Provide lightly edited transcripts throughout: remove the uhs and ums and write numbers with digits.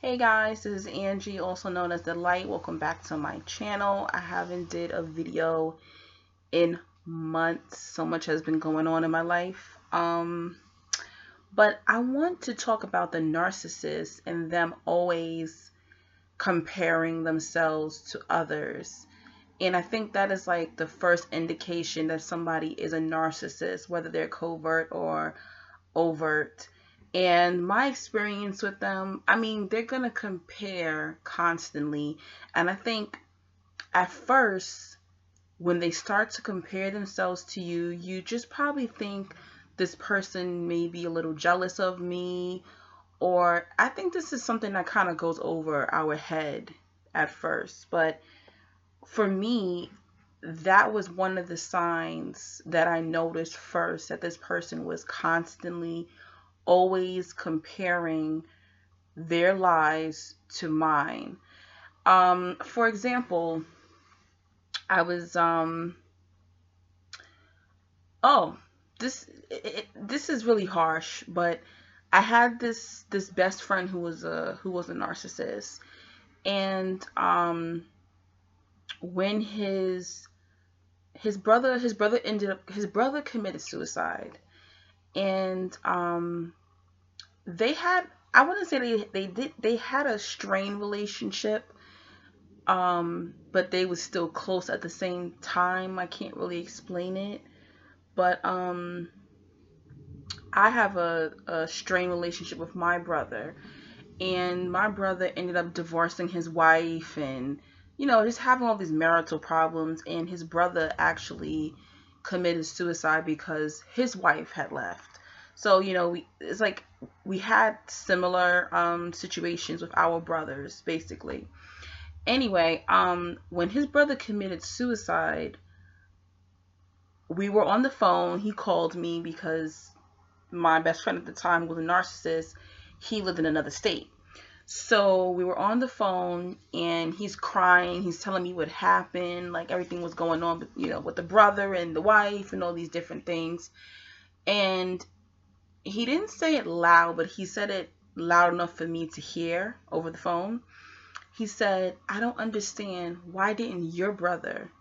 Hey guys, this is Angie, also known as The Light. Welcome back to my channel. I haven't did a video in months. So much has been going on in my life. But I want to talk about the narcissist and them always comparing themselves to others. And I think that is like the first indication that somebody is a narcissist, whether they're covert or overt. And my experience with them, I mean, they're going to compare constantly. And I think at first, when they start to compare themselves to you, you just probably think this person may be a little jealous of me. Or I think this is something that kind of goes over our head at first. But for me, that was one of the signs that I noticed first, that this person was constantly always comparing their lives to mine. For example, I was oh, this is really harsh, but I had this best friend who was a narcissist, and when his brother committed suicide, and they had, I wouldn't say they had a strained relationship, but they was still close at the same time. I can't really explain it, but I have a strained relationship with my brother, and my brother ended up divorcing his wife, and just having all these marital problems, and his brother actually committed suicide because his wife had left. So it's like we had similar situations with our brothers, basically. Anyway, when his brother committed suicide, we were on the phone. He called me because my best friend at the time was a narcissist. He lived in another state. So we were on the phone, and he's crying. He's telling me what happened, like everything was going on, with the brother and the wife and all these different things. And he didn't say it loud, but he said it loud enough for me to hear over the phone. He said, "I don't understand. Why didn't your brother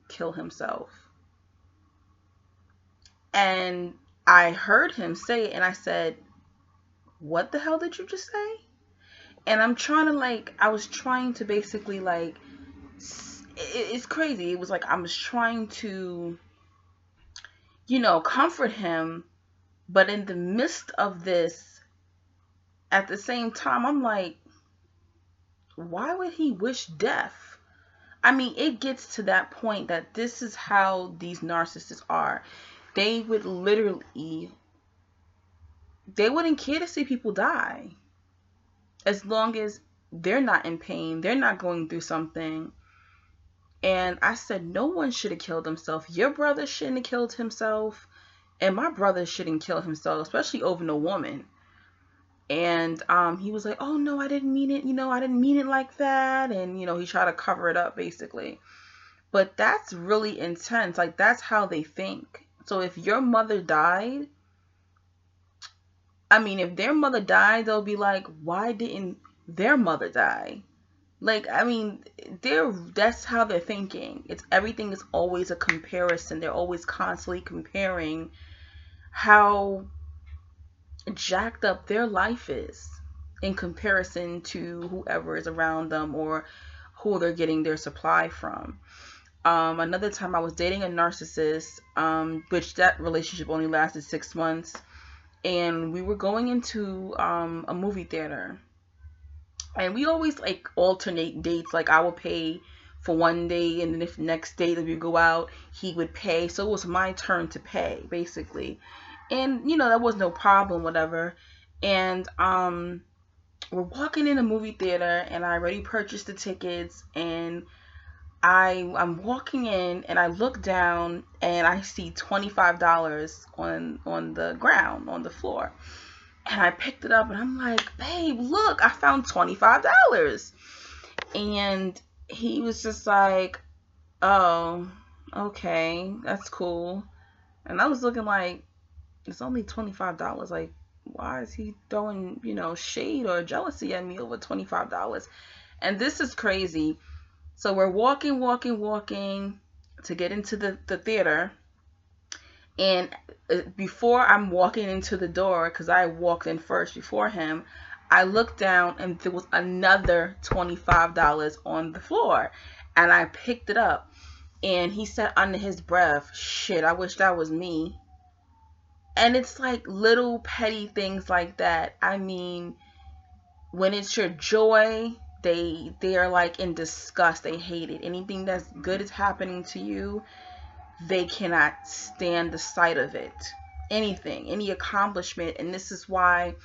kill himself?" And I heard him say it, and I said, "What the hell did you just say?" And I was trying to basically, like, it's crazy. It was like I was trying to, comfort him. But in the midst of this, at the same time, I'm like, why would he wish death? I mean, it gets to that point that this is how these narcissists are. They would literally, they wouldn't care to see people die as long as they're not in pain, they're not going through something. And I said, no one should have killed himself. Your brother shouldn't have killed himself, and my brother shouldn't kill himself, especially over no woman. And he was like, "Oh no, I didn't mean it. I didn't mean it like that." And he tried to cover it up, basically. But that's really intense. Like, that's how they think. So if your mother died, I mean, if their mother died, they'll be like, "Why didn't their mother die?" Like, I mean, that's how they're thinking. It's everything is always a comparison. They're always constantly comparing how jacked up their life is in comparison to whoever is around them or who they're getting their supply from. Another time I was dating a narcissist, which that relationship only lasted 6 months, and we were going into a movie theater, and we always like alternate dates. Like, I would pay for one day, and then if next day that we go out, he would pay. So it was my turn to pay, basically. And that was no problem, whatever. And we're walking in a movie theater, and I already purchased the tickets, and I'm walking in, and I look down, and I see $25 on the ground, on the floor. And I picked it up, and I'm like, "Babe, look, I found $25." And he was just like, "Oh, okay, that's cool." And I was looking like, it's only $25. Like, why is he throwing, shade or jealousy at me over $25? And this is crazy. So we're walking to get into the theater. And before I'm walking into the door, because I walked in first before him, I looked down and there was another $25 on the floor. And I picked it up. And he said under his breath, shit, I wish that was me. And it's like little petty things like that. I mean, when it's your joy, they are like in disgust. They hate it. Anything that's good is happening to you, they cannot stand the sight of it. Anything, any accomplishment. And this is why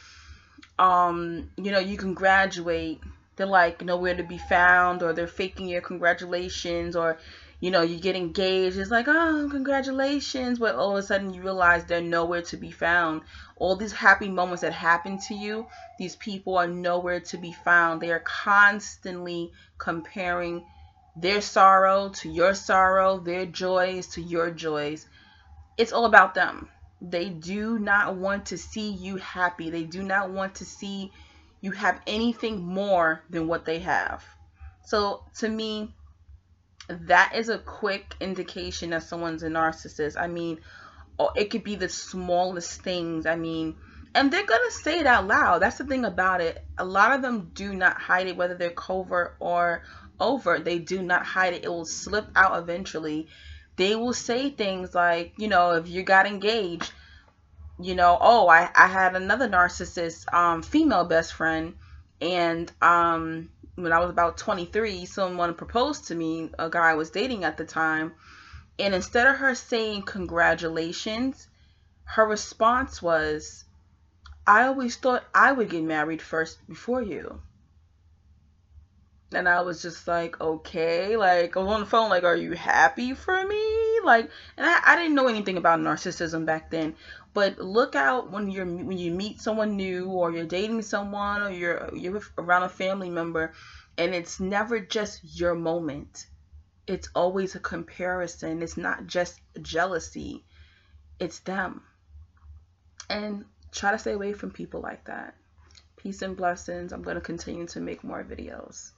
you can graduate, they're like nowhere to be found, or they're faking your congratulations, or you get engaged, it's like, oh, congratulations, but all of a sudden you realize they're nowhere to be found. All these happy moments that happen to you, these people are nowhere to be found. They are constantly comparing their sorrow to your sorrow, their joys to your joys. It's all about them. They do not want to see you happy. They do not want to see you have anything more than what they have. So to me, that is a quick indication that someone's a narcissist. I mean, it could be the smallest things. I mean, and they're going to say it out loud. That's the thing about it. A lot of them do not hide it, whether they're covert or overt. They do not hide it. It will slip out eventually. They will say things like, if you got engaged, oh, I had another narcissist, female best friend, and when I was about 23, someone proposed to me, a guy I was dating at the time, and instead of her saying congratulations, her response was, I always thought I would get married first before you. And I was just like, okay, like, I was on the phone, like, are you happy for me? Like, and I didn't know anything about narcissism back then, but look out when you meet someone new, or you're dating someone, or you're around a family member, and it's never just your moment. It's always a comparison. It's not just jealousy. It's them. And try to stay away from people like that. Peace and blessings. I'm going to continue to make more videos.